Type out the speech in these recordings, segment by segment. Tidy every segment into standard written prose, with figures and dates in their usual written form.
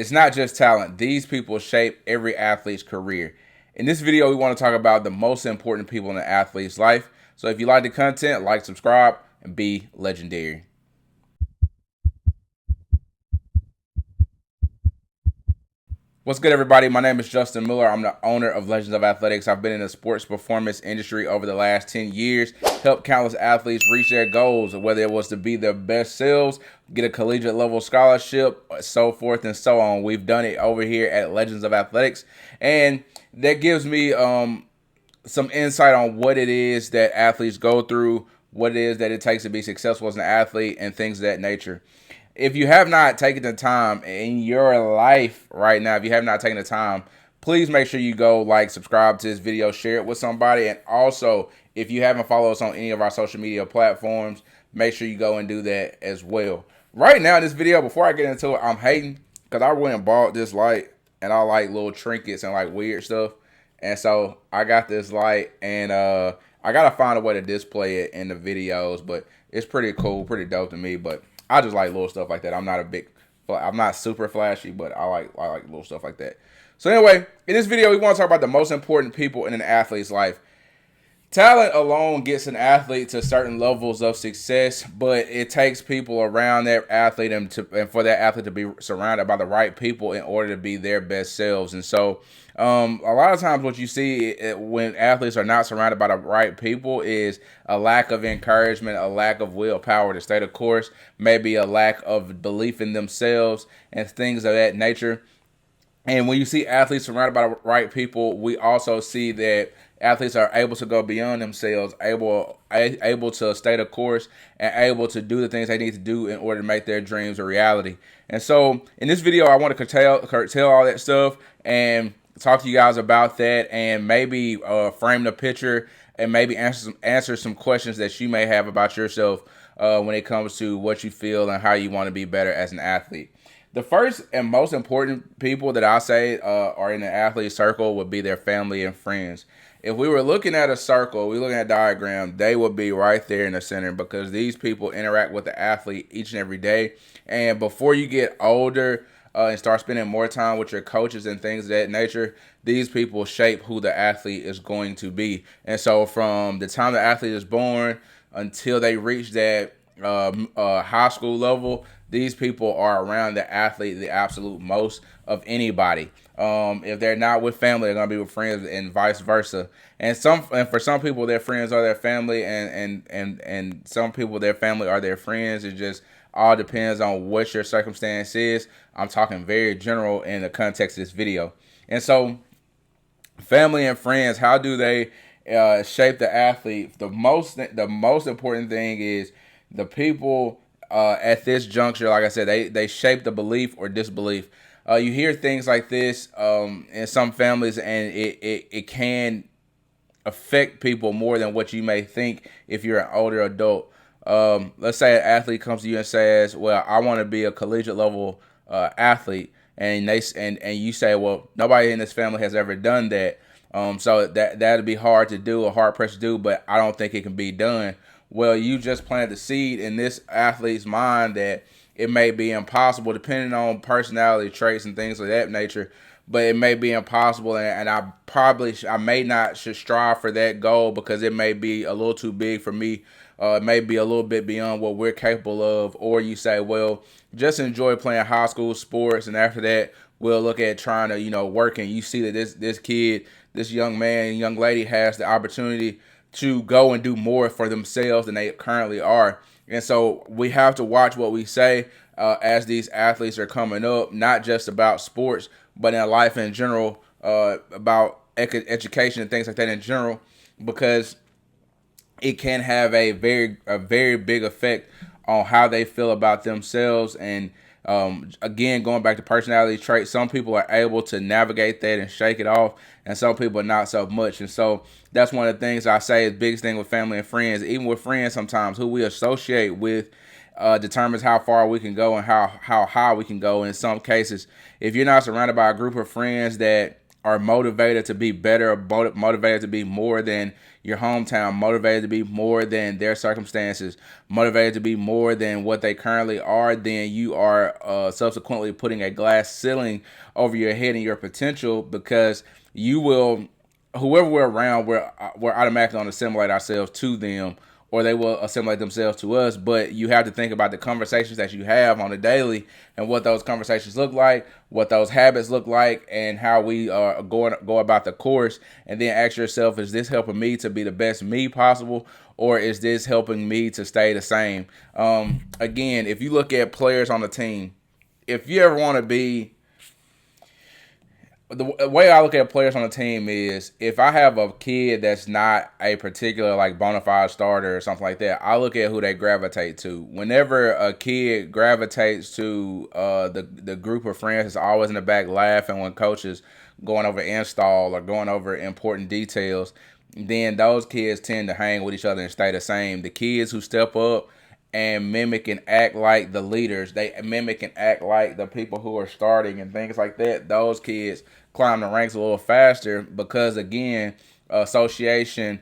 it's not just talent. These people shape every athlete's career. In this video, we want to talk about the most important people in an athlete's life. So if you like the content, like, subscribe, and be legendary. What's good, everybody? My name is Justin Miller. I'm the owner of Legends of Athletics. I've been in the sports performance industry over the last 10 years, helped countless athletes reach their goals, whether it was to be their best selves, get a collegiate level scholarship, so forth and so on. We've done it over here at Legends of Athletics, and that gives me some insight on what it is that athletes go through, what it is that it takes to be successful as an athlete, and things of that nature. If you have not taken the time in your life right now, if you have not taken the time, please make sure you go like, subscribe to this video, share it with somebody. And also, if you haven't followed us on any of our social media platforms, make sure you go and do that as well. Right now in this video, before I get into it, I'm hating because I went and bought this light, and I like little trinkets and like weird stuff. And so I got this light, and I gotta find a way to display it in the videos, but it's pretty cool, pretty dope to me. But I just like little stuff like that. I'm not super flashy, but I like little stuff like that. So anyway, in this video, we want to talk about the most important people in an athlete's life. Talent alone gets an athlete to certain levels of success, but it takes people around that athlete and for that athlete to be surrounded by the right people in order to be their best selves. And so a lot of times what you see when athletes are not surrounded by the right people is a lack of encouragement, a lack of willpower to stay the course, maybe a lack of belief in themselves and things of that nature. And when you see athletes surrounded by the right people, we also see that athletes are able to go beyond themselves, able to stay the course, and able to do the things they need to do in order to make their dreams a reality. And so in this video, I want to curtail all that stuff and talk to you guys about that, and maybe frame the picture, and maybe answer some questions that you may have about yourself when it comes to what you feel and how you want to be better as an athlete. The first and most important people that I say are in the athlete circle would be their family and friends. If we were looking at a circle, we looking at a diagram, they would be right there in the center, because these people interact with the athlete each and every day. And before you get older and start spending more time with your coaches and things of that nature, these people shape who the athlete is going to be. And so from the time the athlete is born until they reach that high school level, these people are around the athlete the absolute most of anybody. If they're not with family, they're gonna be with friends, and vice versa. And for some people, their friends are their family, and some people, their family are their friends. It just all depends on what your circumstance is. I'm talking very general in the context of this video. And so, family and friends, how do they shape the athlete? The most important thing is the people at this juncture. Like I said, they shape the belief or disbelief. You hear things like this in some families, and it can affect people more than what you may think if you're an older adult. Let's say an athlete comes to you and says, "Well, I want to be a collegiate level athlete," and you say, "Well, nobody in this family has ever done that, so that'd be hard to do, or hard pressed to do, but I don't think it can be done." Well, you just planted the seed in this athlete's mind that it may be impossible, depending on personality traits and things of that nature. But it may be impossible, and I may not should strive for that goal, because it may be a little too big for me. It may be a little bit beyond what we're capable of. Or you say, well, just enjoy playing high school sports, and after that, we'll look at trying to work. And you see that this kid, this young man, young lady has the opportunity to go and do more for themselves than they currently are. And so we have to watch what we say as these athletes are coming up, not just about sports, but in life in general, about education and things like that in general, because it can have a very big effect on how they feel about themselves. And again, going back to personality traits, some people are able to navigate that and shake it off, and some people are not so much. And so that's one of the things I say is biggest thing with family and friends. Even with friends, sometimes who we associate with determines how far we can go and how high we can go. In some cases, if you're not surrounded by a group of friends that are motivated to be better, motivated to be more than your hometown, motivated to be more than their circumstances, motivated to be more than what they currently are, then you are subsequently putting a glass ceiling over your head and your potential, because you will, whoever we're around, we're automatically going to assimilate ourselves to them, or they will assimilate themselves to us. But you have to think about the conversations that you have on a daily, and what those conversations look like, what those habits look like, and how we go about the course. And then ask yourself, is this helping me to be the best me possible, or is this helping me to stay the same? Again, if you look at players on the team, if you ever want to be, the way I look at players on the team is, if I have a kid that's not a particular like bona fide starter or something like that, I look at who they gravitate to. Whenever a kid gravitates to the group of friends that's always in the back laughing when coach is going over install or going over important details, then those kids tend to hang with each other and stay the same. The kids who step up and mimic and act like the leaders, they mimic and act like the people who are starting and things like that, those kids climb the ranks a little faster, because again, association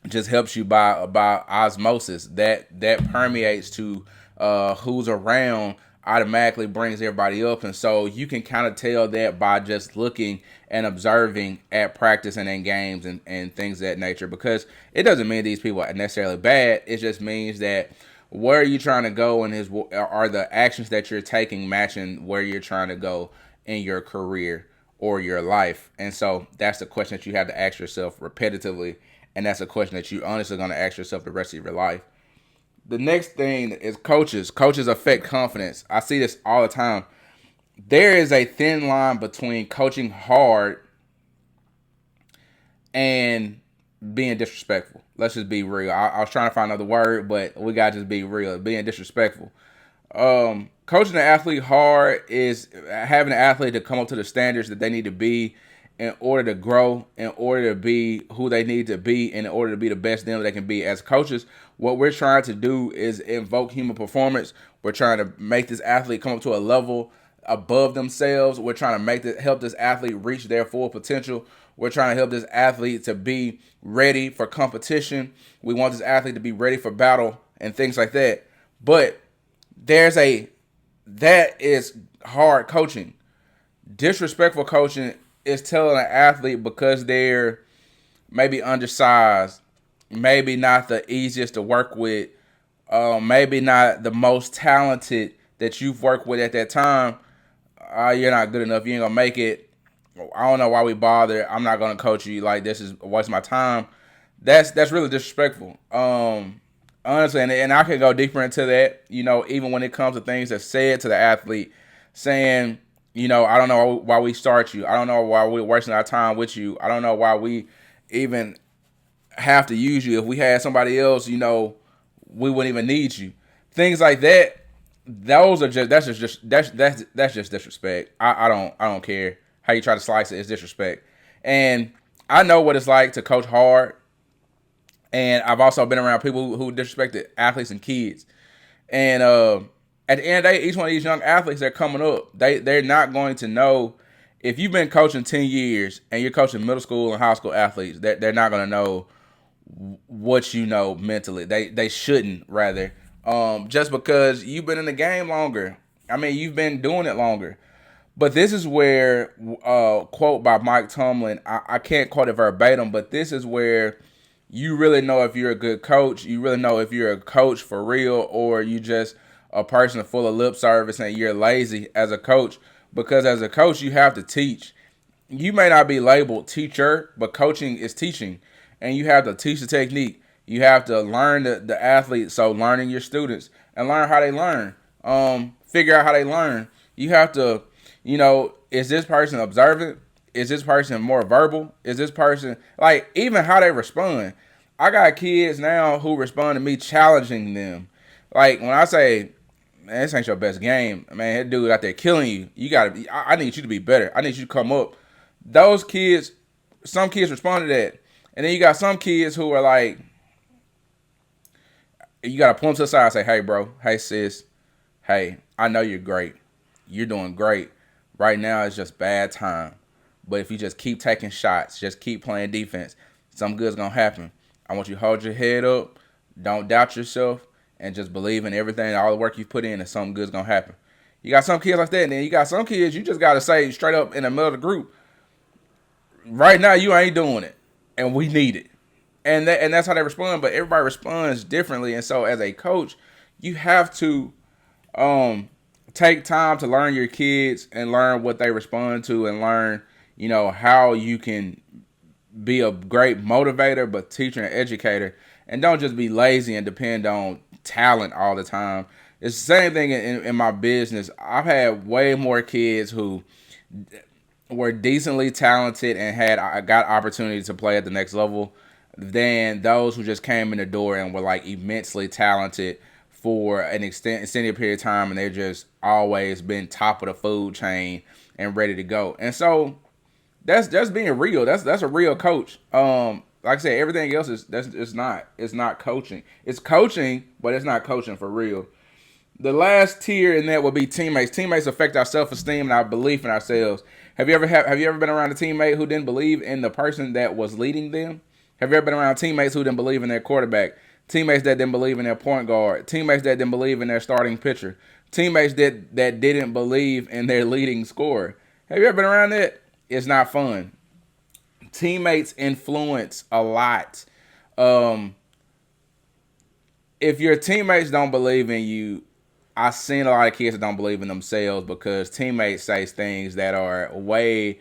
just helps you by osmosis. That permeates to who's around, automatically brings everybody up. And so you can kind of tell that by just looking and observing at practice and in games and things of that nature, because it doesn't mean these people are necessarily bad. It just means that where are you trying to go, and are the actions that you're taking matching where you're trying to go in your career or your life. And so that's the question that you have to ask yourself repetitively, and that's a question that you're honestly going to ask yourself the rest of your life. The next thing is coaches. Coaches affect confidence. I see this all the time. There is a thin line between coaching hard and being disrespectful. Let's just be real. I was trying to find another word, but we got to just be real. Being disrespectful. Coaching an athlete hard is having an athlete to come up to the standards that they need to be in order to grow, in order to be who they need to be, and in order to be the best them they can be. As coaches, what we're trying to do is invoke human performance. We're trying to make this athlete come up to a level above themselves. We're trying to help this athlete reach their full potential. We're trying to help this athlete to be ready for competition. We want this athlete to be ready for battle and things like that. But that is hard coaching. Disrespectful coaching is telling an athlete, because they're maybe undersized, maybe not the easiest to work with, maybe not the most talented that you've worked with at that time, you're not good enough. You ain't gonna make it. I don't know why we bother. I'm not gonna coach you. Like, this is a waste of my time. That's really disrespectful. Honestly, and I can go deeper into that. Even when it comes to things that's said to the athlete, saying, I don't know why we start you. I don't know why we're wasting our time with you. I don't know why we even have to use you. If we had somebody else, we wouldn't even need you. Things like that. That's just disrespect. I don't care how you try to slice it. It's disrespect. And I know what it's like to coach hard. And I've also been around people who disrespected athletes and kids. And at the end of the day, each one of these young athletes that are coming up, they're not going to know. If you've been coaching 10 years and you're coaching middle school and high school athletes, they're not going to know what you know mentally. They shouldn't, rather. Just because you've been in the game longer. I mean, you've been doing it longer. But this is where, quote by Mike Tomlin, I can't quote it verbatim, but this is where you really know if you're a good coach. You really know if you're a coach for real, or you just a person full of lip service and you're lazy as a coach. Because as a coach, you have to teach. You may not be labeled teacher, but coaching is teaching. And you have to teach the technique. You have to learn the athlete, so learning your students and learn how they learn. Figure out how they learn. You have to, is this person observant? Is this person more verbal? Is this person, like, even how they respond? I got kids now who respond to me challenging them. Like, when I say, man, this ain't your best game, man, that dude out there killing you. You gotta be, I need you to be better. I need you to come up. Those kids, some kids respond to that. And then you got some kids who are like, you gotta pull them to the side and say, hey, bro, hey, sis, hey, I know you're great. You're doing great. Right now, it's just bad time. But if you just keep taking shots, just keep playing defense, something good's gonna happen. I want you to hold your head up, don't doubt yourself, and just believe in everything, all the work you put in, and something good's gonna happen. You got some kids like that, and then you got some kids you just gotta say straight up in the middle of the group, right now you ain't doing it, and we need it. And that's how they respond. But everybody responds differently, and so as a coach, you have to um take time to learn your kids and learn what they respond to and learn, how you can be a great motivator, but teacher and educator, and don't just be lazy and depend on talent all the time. It's the same thing in my business. I've had way more kids who were decently talented and got opportunity to play at the next level than those who just came in the door and were like immensely talented for an extended period of time, and they've just always been top of the food chain and ready to go. And so that's just being real. That's a real coach. Like I said, everything else it's not coaching. It's coaching, but it's not coaching for real. The last tier in that would be teammates. Teammates affect our self-esteem and our belief in ourselves. Have you ever been around a teammate who didn't believe in the person that was leading them? Have you ever been around teammates who didn't believe in their quarterback? Teammates that didn't believe in their point guard? Teammates that didn't believe in their starting pitcher? Teammates that didn't believe in their leading scorer? Have you ever been around that? It's not fun. Teammates influence a lot. If your teammates don't believe in you, I've seen a lot of kids that don't believe in themselves because teammates say things that are way,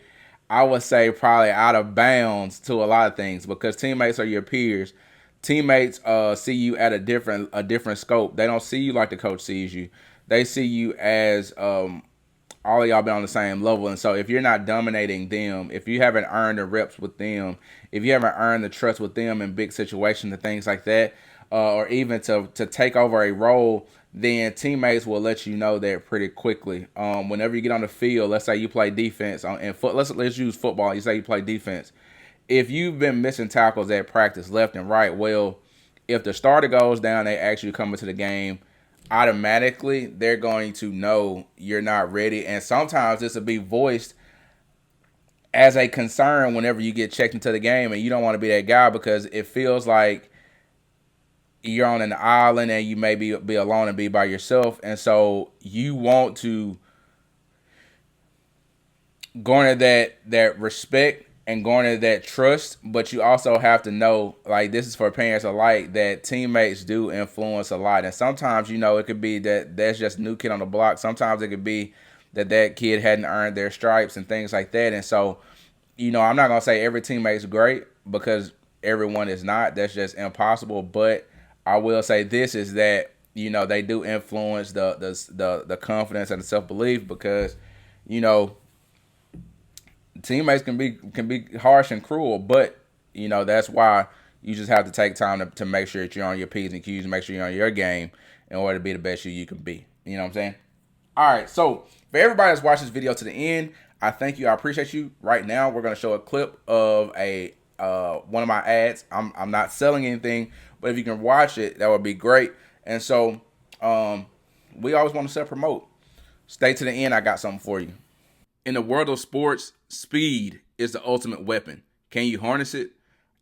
I would say, probably out of bounds to a lot of things, because teammates are your peers. Teammates see you at a different scope. They don't see you like the coach sees you. They see you as all of y'all been on the same level. And so if you're not dominating them, if you haven't earned the reps with them, if you haven't earned the trust with them in big situations and things like that, or even to take over a role, then teammates will let you know that pretty quickly. Whenever you get on the field, let's say you play defense let's use football. You say you play defense. If you've been missing tackles at practice left and right, well, if the starter goes down, they actually come into the game, automatically they're going to know you're not ready. And sometimes this will be voiced as a concern whenever you get checked into the game, and you don't want to be that guy because it feels like you're on an island and you may be alone and be by yourself. And so you want to garner that respect and garner that trust, but you also have to know, like, this is for parents alike, that teammates do influence a lot. And sometimes, it could be that that's just a new kid on the block. Sometimes it could be that kid hadn't earned their stripes and things like that. And so, I'm not going to say every teammate's great, because everyone is not. That's just impossible. But I will say this is that, they do influence the confidence and the self-belief, because, teammates can be harsh and cruel, but that's why you just have to take time to make sure that you're on your P's and Q's, and make sure you're on your game in order to be the best you can be. You know what I'm saying? All right, so for everybody that's watched this video to the end, I thank you. I appreciate you. Right now, we're gonna show a clip of one of my ads. I'm not selling anything, but if you can watch it, that would be great. And so we always want to self-promote. Stay to the end. I got something for you. In the world of sports, speed is the ultimate weapon. Can you harness it?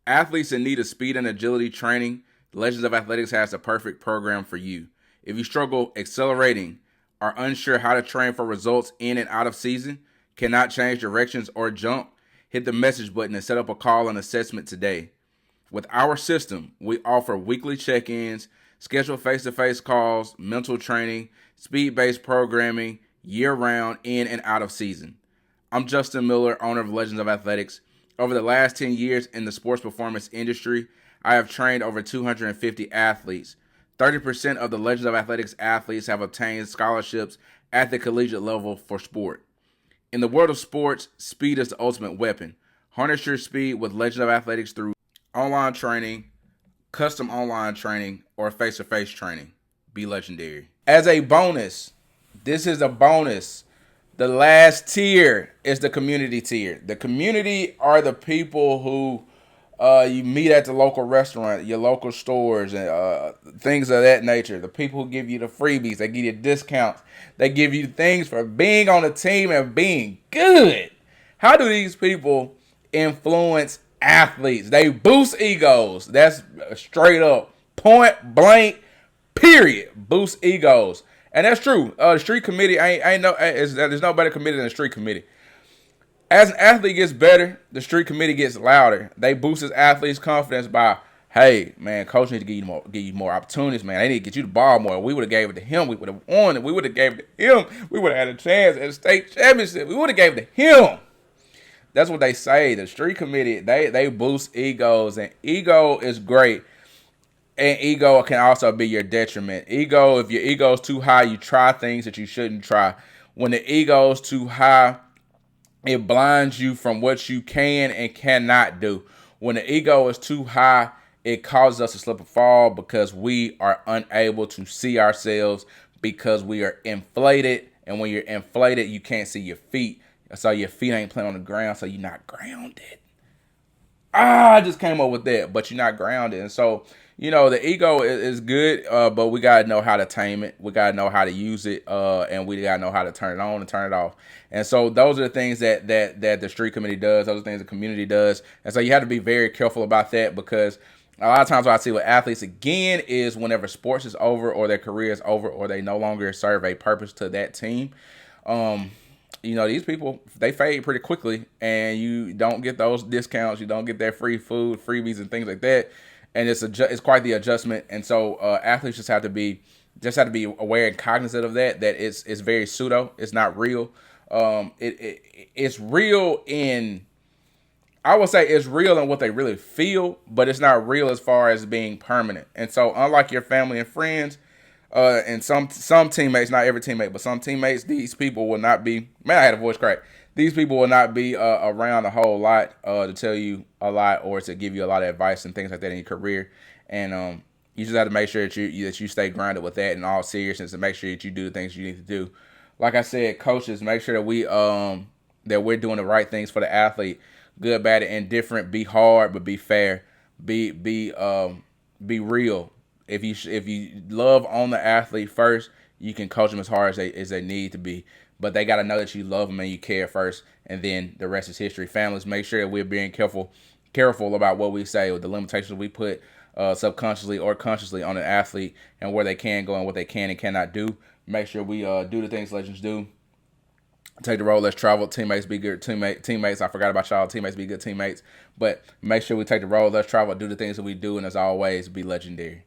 Athletes in need of speed and agility training, Legends of Athletics has the perfect program for you. If you struggle accelerating, are unsure how to train for results in and out of season, cannot change directions or jump, hit the message button and set up a call and assessment today. With our system, we offer weekly check-ins, schedule face-to-face calls, mental training, speed-based programming, year-round, in and out of season. I'm Justin Miller, owner of Legends of Athletics. Over the last 10 years in the sports performance industry, I have trained over 250 athletes. 30% of the Legends of Athletics athletes have obtained scholarships at the collegiate level for sport. In the world of sports, speed is the ultimate weapon. Harness your speed with Legends of Athletics through online training, custom online training, or face-to-face training. Be legendary. As a bonus, this is a bonus. The last tier is the community tier. The community are the people who You meet at the local restaurant, your local stores, and things of that nature. The people who give you the freebies, they give you discounts. They give you things for being on the team and being good. How do these people influence athletes? They boost egos. That's straight up, point blank, period. Boost egos, and that's true. The street committee there's no better committee than the street committee. As an athlete gets better, the street committee gets louder. They boost his athlete's confidence by, hey, man, coach needs to give you more opportunities, man. They need to get you the ball more. We would have gave it to him. We would have won it. We would have gave it to him. We would have had a chance at a state championship. We would have gave it to him. That's what they say. The street committee, they boost egos, and ego is great. And ego can also be your detriment. Ego, if your ego is too high, you try things that you shouldn't try. When the ego is too high, it blinds you from what you can and cannot do. When the ego is too high, it causes us to slip and fall because we are unable to see ourselves because we are inflated. And when you're inflated, you can't see your feet. So your feet ain't planted on the ground, so you're not grounded. I just came up with that, but you're not grounded. And so, the ego is good, but we got to know how to tame it. We got to know how to use it, and we got to know how to turn it on and turn it off. And so those are the things that the street committee does. Those are the things the community does. And so you have to be very careful about that, because a lot of times what I see with athletes, again, is whenever sports is over or their career is over or they no longer serve a purpose to that team, these people, they fade pretty quickly, and you don't get those discounts. You don't get that free food, freebies, and things like that. And it's quite the adjustment. And so athletes just have to be aware and cognizant of that it's very pseudo. It's not real. It's real in, I would say it's real in what they really feel, but it's not real as far as being permanent. And so unlike your family and friends, and some teammates, not every teammate, but some teammates, these people will not be, man, I had a voice crack. These people will not be around a whole lot to tell you a lot or to give you a lot of advice and things like that in your career. And you just have to make sure that you stay grounded with that in all seriousness, and make sure that you do the things you need to do. Like I said, coaches, make sure that we're doing the right things for the athlete. Good, bad, and indifferent. Be hard, but be fair. Be real. If you love on the athlete first, you can coach them as hard as they need to be. But they got to know that you love them and you care first, and then the rest is history. Families, make sure that we're being careful about what we say, with the limitations we put subconsciously or consciously on an athlete, and where they can go and what they can and cannot do. Make sure we do the things legends do. Take the road, let's travel. Teammates, be good teammates. I forgot about y'all. Teammates, be good teammates. But make sure we take the road, let's travel, do the things that we do, and as always, be legendary.